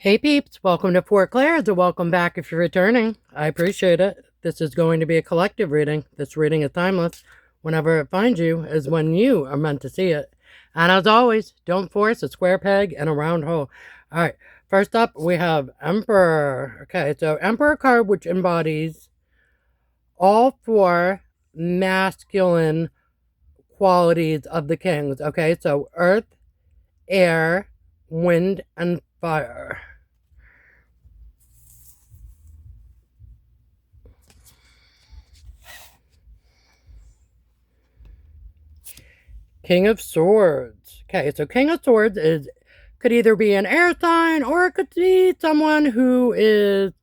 Hey peeps, welcome to Fort Claire's, or welcome back if you're returning. I appreciate it. This is going to be a collective reading. This reading is timeless. Whenever it finds you is when you are meant to see it. And as always, don't force a square peg in a round hole. Alright, first up we have Emperor. Okay, so Emperor card, which embodies all four masculine qualities of the kings. Okay, so earth, air, wind, and fire. King of Swords. Okay, so King of Swords could either be an air sign or it could be someone who is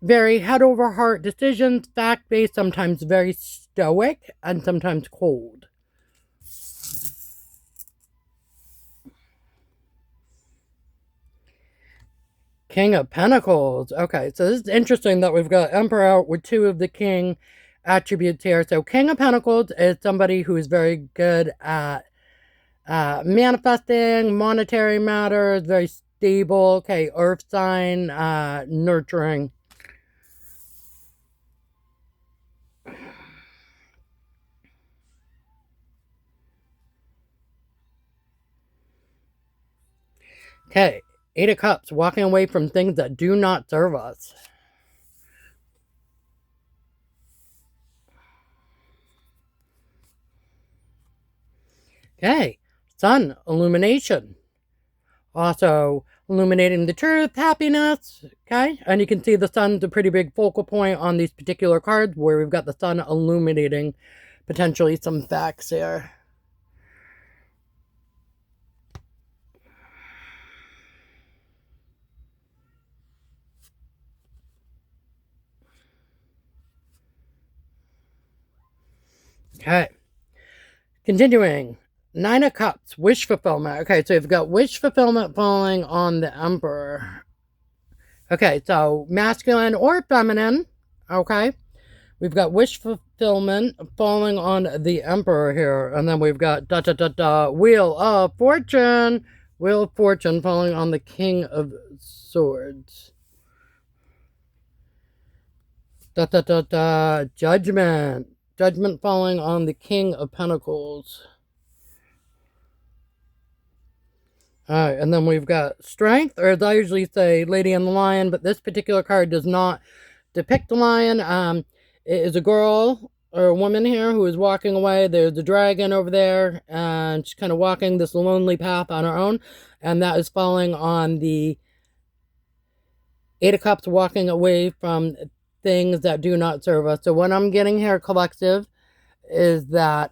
very head over heart decisions, fact based, sometimes very stoic, and sometimes cold. King of Pentacles. Okay, so this is interesting that we've got Emperor out with two of the King attributes here. So King of Pentacles is somebody who is very good at manifesting, monetary matters, very stable. Okay, earth sign, nurturing. Okay, Eight of Cups, walking away from things that do not serve us. Okay, Sun, illumination. Also, illuminating the truth, happiness. Okay, and you can see the sun's a pretty big focal point on these particular cards where we've got the sun illuminating potentially some facts here. Okay. Continuing. Nine of Cups. Wish fulfillment. Okay, so you've got wish fulfillment falling on the Emperor. Okay, so masculine or feminine. Okay. We've got wish fulfillment falling on the Emperor here. And then we've got Wheel of Fortune. Wheel of Fortune falling on the King of Swords. Judgment. Judgment falling on the King of Pentacles. Alright, and then we've got Strength, or as I usually say, Lady and the Lion, but this particular card does not depict the lion. It is a girl or a woman here who is walking away. There's a dragon over there, and she's kind of walking this lonely path on her own, and that is falling on the Eight of Cups, walking away from things that do not serve us. So what I'm getting here, collective, is that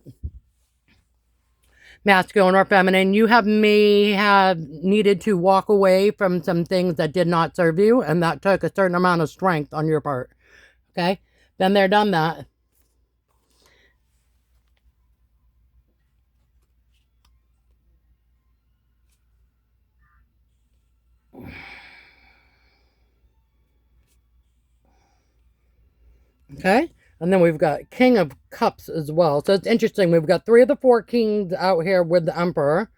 masculine or feminine, you may have needed to walk away from some things that did not serve you, and that took a certain amount of strength on your part. Okay? Been there, done that. Okay? And then we've got King of Cups as well. So it's interesting. We've got three of the four kings out here with the Emperor.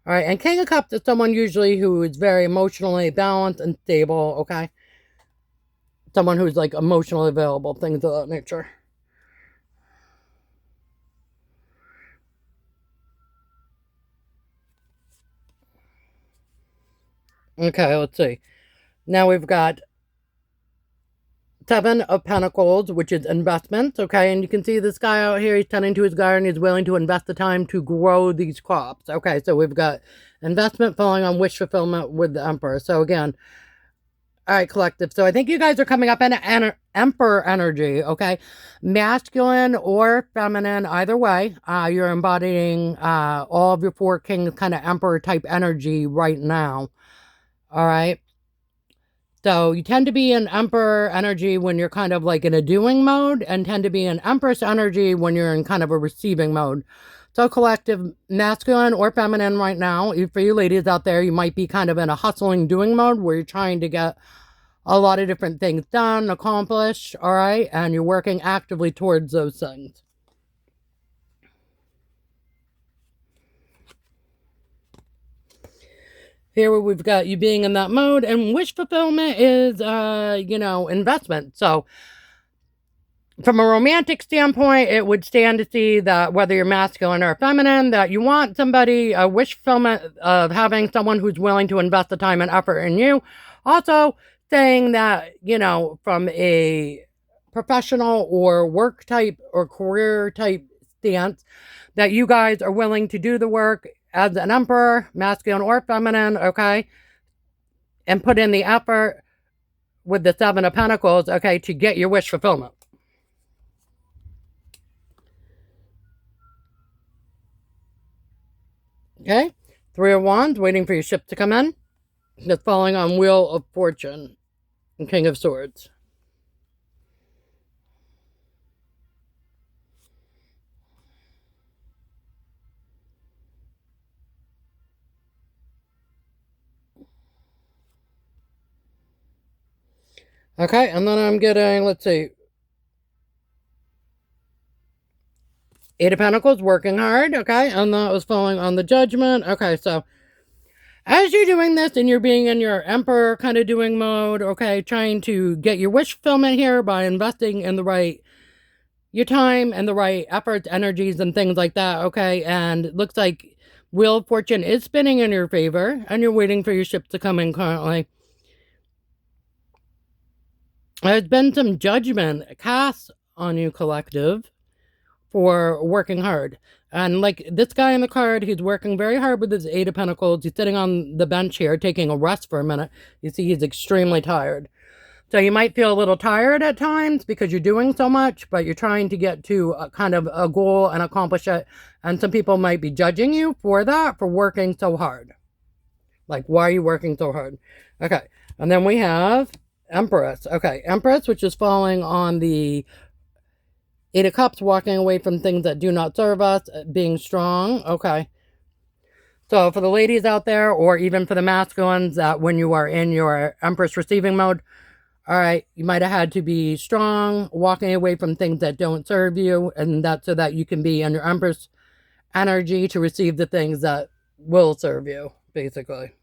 All right, and King of Cups is someone usually who is very emotionally balanced and stable, okay? Someone who's like emotionally available, things of that nature. Okay, let's see. Now we've got Seven of Pentacles, which is investments, okay? And you can see this guy out here, he's tending to his garden, he's willing to invest the time to grow these crops. Okay, so we've got investment falling on wish fulfillment with the Emperor. So again, all right, collective. So I think you guys are coming up in Emperor energy, okay? Masculine or feminine, either way. You're embodying all of your four kings kind of Emperor type energy right now. All right? So you tend to be in Emperor energy when you're kind of like in a doing mode, and tend to be in Empress energy when you're in kind of a receiving mode. So collective, masculine or feminine right now, for you ladies out there, you might be kind of in a hustling doing mode where you're trying to get a lot of different things done, accomplished, all right? And you're working actively towards those things. Here we've got you being in that mode, and wish fulfillment is, investment. So from a romantic standpoint, it would stand to see that whether you're masculine or feminine, that you want somebody, a wish fulfillment of having someone who's willing to invest the time and effort in you. Also saying that, from a professional or work type or career type stance, that you guys are willing to do the work as an emperor, masculine or feminine, okay, and put in the effort with the Seven of Pentacles, okay, to get your wish fulfillment. Okay, Three of Wands, waiting for your ship to come in. That's falling on Wheel of Fortune and King of Swords. Okay, and then I'm getting, let's see, Eight of Pentacles, working hard, okay, and that was falling on the Judgment. Okay, so as you're doing this and you're being in your Emperor kind of doing mode, okay, trying to get your wish fulfillment here by investing in your time and the right efforts, energies, and things like that, okay, and it looks like Wheel of Fortune is spinning in your favor, and you're waiting for your ship to come in currently. There's been some judgment cast on you, collective, for working hard. And like this guy in the card, he's working very hard with his Eight of Pentacles. He's sitting on the bench here, taking a rest for a minute. You see, he's extremely tired. So you might feel a little tired at times because you're doing so much, but you're trying to get to a kind of a goal and accomplish it. And some people might be judging you for that, for working so hard. Like, why are you working so hard? Okay. And then we have Empress. Okay. Empress, which is falling on the Eight of Cups, walking away from things that do not serve us, being strong. Okay. So for the ladies out there, or even for the masculines, that when you are in your Empress receiving mode, all right, you might have had to be strong, walking away from things that don't serve you, and that's so that you can be in your Empress energy to receive the things that will serve you, basically.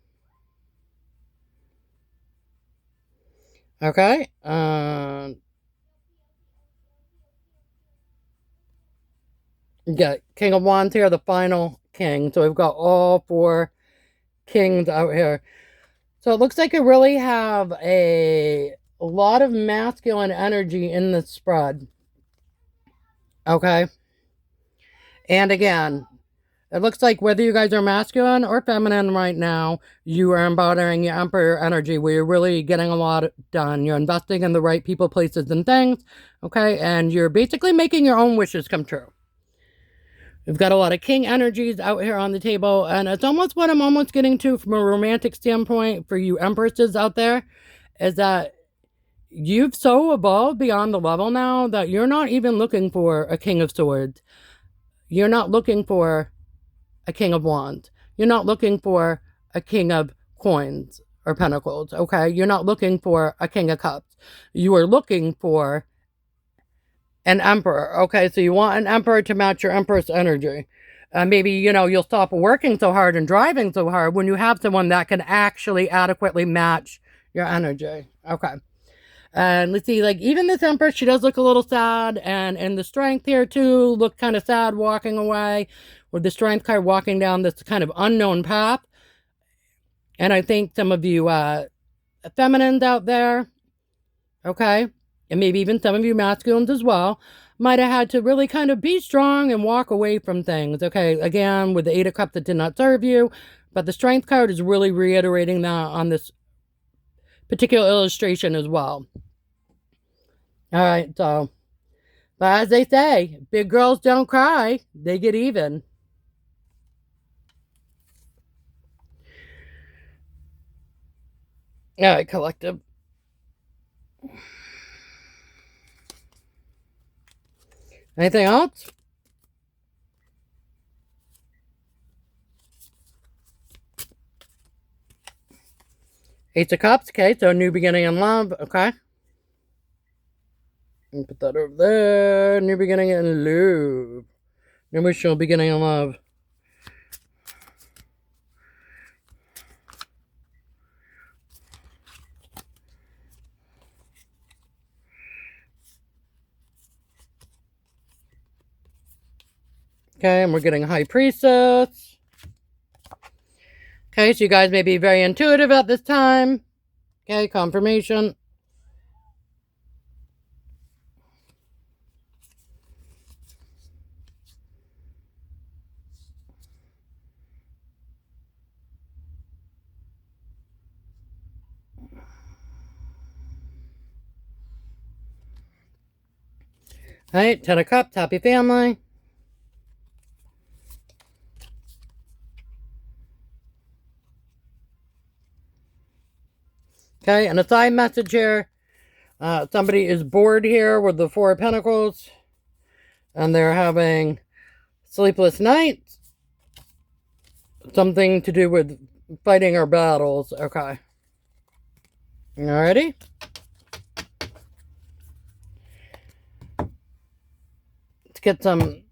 Okay. You got King of Wands here, the final king. So we've got all four kings out here. So it looks like you really have a lot of masculine energy in this spread. Okay. And again, it looks like whether you guys are masculine or feminine right now, you are embodying your Emperor energy where you're really getting a lot done. You're investing in the right people, places, and things. Okay. And you're basically making your own wishes come true. We've got a lot of king energies out here on the table, and it's almost what I'm almost getting to from a romantic standpoint for you empresses out there, is that you've so evolved beyond the level now that you're not even looking for a king of swords. You're not looking for a king of wands. You're not looking for a king of coins or pentacles, okay? You're not looking for a king of cups. You are looking for an emperor. Okay, so you want an emperor to match your empress energy. Maybe, you'll stop working so hard and driving so hard when you have someone that can actually adequately match your energy. Okay. And let's see, like, even this empress, she does look a little sad. And the strength here, too, look kind of sad walking away. With the strength card walking down this kind of unknown path. And I think some of you feminines out there, okay, and maybe even some of you masculines as well, might have had to really kind of be strong and walk away from things. Okay, again, with the Eight of Cups that did not serve you, but the Strength card is really reiterating that on this particular illustration as well. All right, so, but as they say, big girls don't cry, they get even. All right, collective. Anything else? Ace of Cups, okay, so new beginning in love, okay. And put that over there. New beginning in love. New emotional beginning in love. Okay, and we're getting High Priestess. Okay, so you guys may be very intuitive at this time. Okay, confirmation. Alright, Ten of Cups, happy family. Okay, and a side message here. Somebody is bored here with the Four of Pentacles. And they're having sleepless nights. Something to do with fighting our battles. Okay. Alrighty. Let's get some...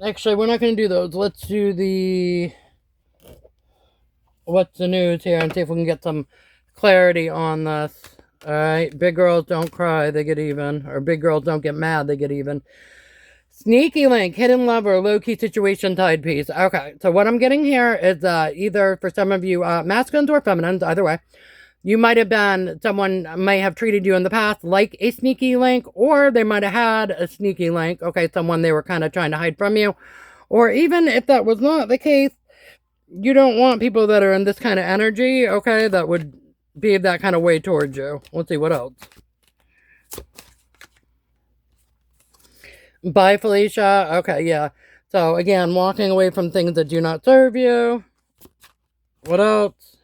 Actually, we're not going to do those. Let's do the... What's the news here and see if we can get some clarity on this. Alright, big girls don't cry, they get even. Or big girls don't get mad, they get even. Sneaky link, hidden love, or low-key situation tide piece. Okay, so what I'm getting here is either for some of you, masculines or feminines, either way, you might have been, someone may have treated you in the past like a sneaky link, or they might have had a sneaky link. Okay, someone they were kind of trying to hide from you. Or even if that was not the case, you don't want people that are in this kind of energy, okay, that would be that kind of way towards you. Let's see, what else? Bye, Felicia. Okay, yeah. So, again, walking away from things that do not serve you. What else?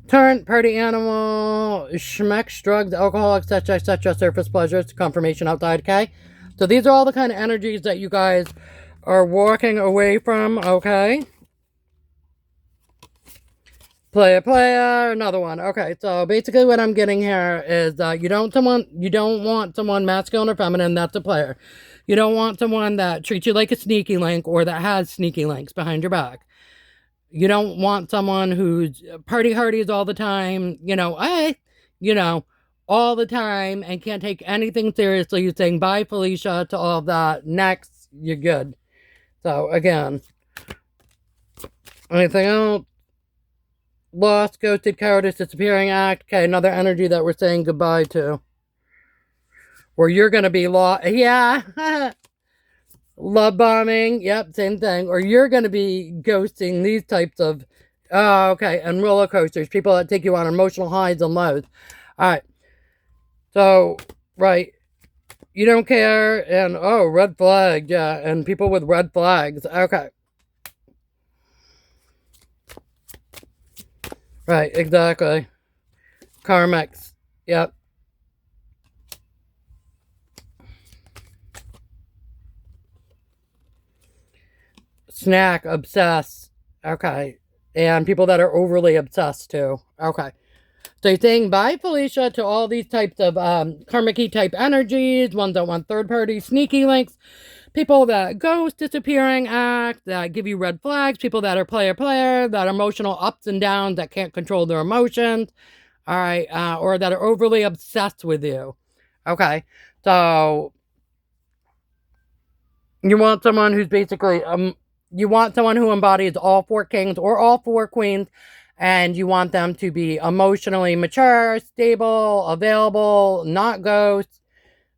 Turn, party animal, schmecks, drugs, alcohol, etc., etc., surface pleasures, confirmation outside, okay? So these are all the kind of energies that you guys are walking away from, okay? Player, another one. Okay, so basically what I'm getting here is you don't want someone masculine or feminine that's a player. You don't want someone that treats you like a sneaky link or that has sneaky links behind your back. You don't want someone who's party hardies all the time, all the time and can't take anything seriously. You're saying bye, Felicia, to all of that. Next, you're good. So, again, anything else? Lost, ghosted, cowardice, disappearing act. Okay, another energy that we're saying goodbye to. Or you're going to be lost. Yeah. Love bombing. Yep, same thing. Or you're going to be ghosting these types of... Oh, okay. And roller coasters. People that take you on emotional highs and lows. All right. So, right. You don't care. And, oh, red flag. Yeah. And people with red flags. Okay. Right. Exactly. Karmics. Yep. Snack. Obsess. Okay. And people that are overly obsessed too. Okay. So you're saying bye, Felicia, to all these types of karmic type energies, ones that want third party sneaky links, people that ghost, disappearing act, that give you red flags, people that are player, that are emotional ups and downs, that can't control their emotions, all right, or that are overly obsessed with you. Okay, so you want someone who's basically, you want someone who embodies all four kings or all four queens, and you want them to be emotionally mature, stable, available, not ghosts,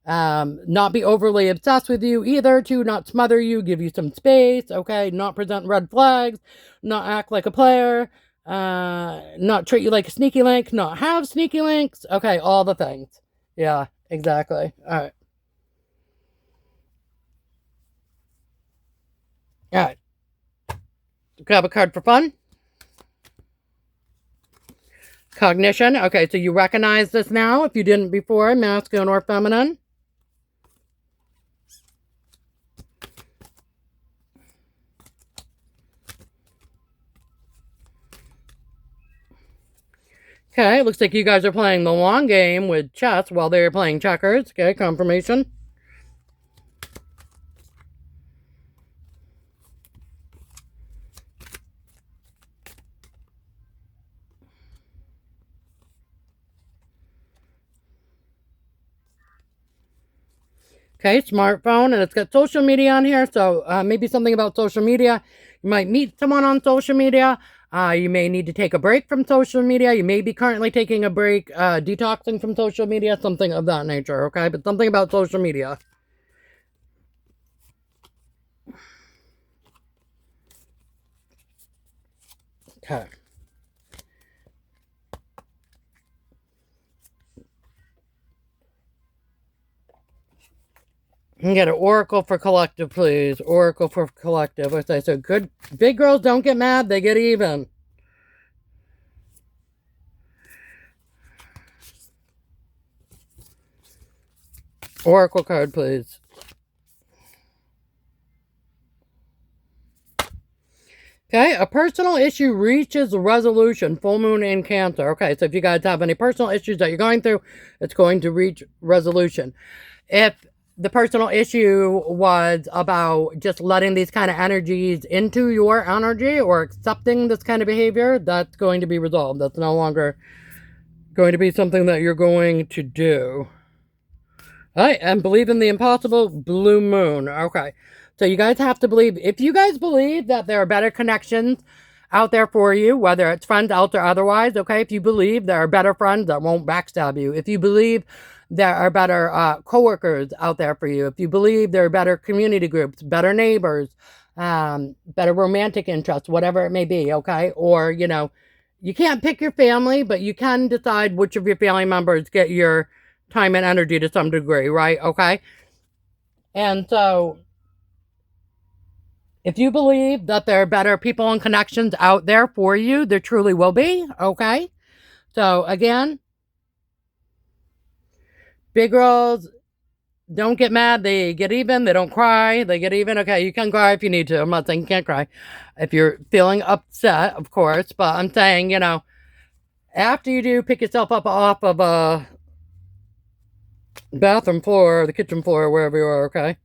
not be overly obsessed with you either, to not smother you, give you some space, okay, not present red flags, not act like a player, not treat you like a sneaky link, not have sneaky links, okay, all the things. Yeah, exactly. All right. All right. Grab a card for fun. Cognition. Okay, so you recognize this now if you didn't before, masculine or feminine. Okay, looks like you guys are playing the long game with chess while they're playing checkers. Okay, confirmation. Okay, smartphone, and it's got social media on here, so maybe something about social media. You might meet someone on social media. You may need to take a break from social media. You may be currently taking a break, detoxing from social media, something of that nature, okay? But something about social media. Okay. You can get an oracle for collective, please. Oracle for collective. Okay, so good. Big girls don't get mad, they get even. Oracle card, please. Okay, a personal issue reaches resolution. Full moon in Cancer. Okay, so if you guys have any personal issues that you're going through, it's going to reach resolution. If the personal issue was about just letting these kind of energies into your energy or accepting this kind of behavior, that's going to be resolved. That's no longer going to be something that you're going to do. All right, and believe in the impossible. Blue moon. Okay. So you guys have to believe, if you guys believe that there are better connections out there for you, whether it's friends out or otherwise, okay, if you believe there are better friends that won't backstab you, if you believe there are better coworkers out there for you, if you believe there are better community groups, better neighbors, better romantic interests, whatever it may be, okay, or, you know, you can't pick your family, but you can decide which of your family members get your time and energy to some degree, right? Okay. And so if you believe that there are better people and connections out there for you, there truly will be. Okay. So again, big girls don't get mad. They get even. They don't cry. They get even. Okay. You can cry if you need to. I'm not saying you can't cry if you're feeling upset, of course, but I'm saying, you know, after you do pick yourself up off of a bathroom floor or the kitchen floor or wherever you are, okay?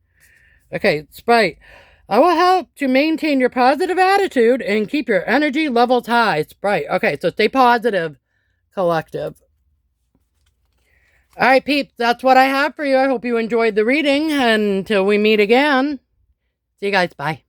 Okay, Sprite. I will help to maintain your positive attitude and keep your energy levels high. Sprite. Okay, so stay positive, collective. All right, peeps, that's what I have for you. I hope you enjoyed the reading. Until we meet again. See you guys. Bye.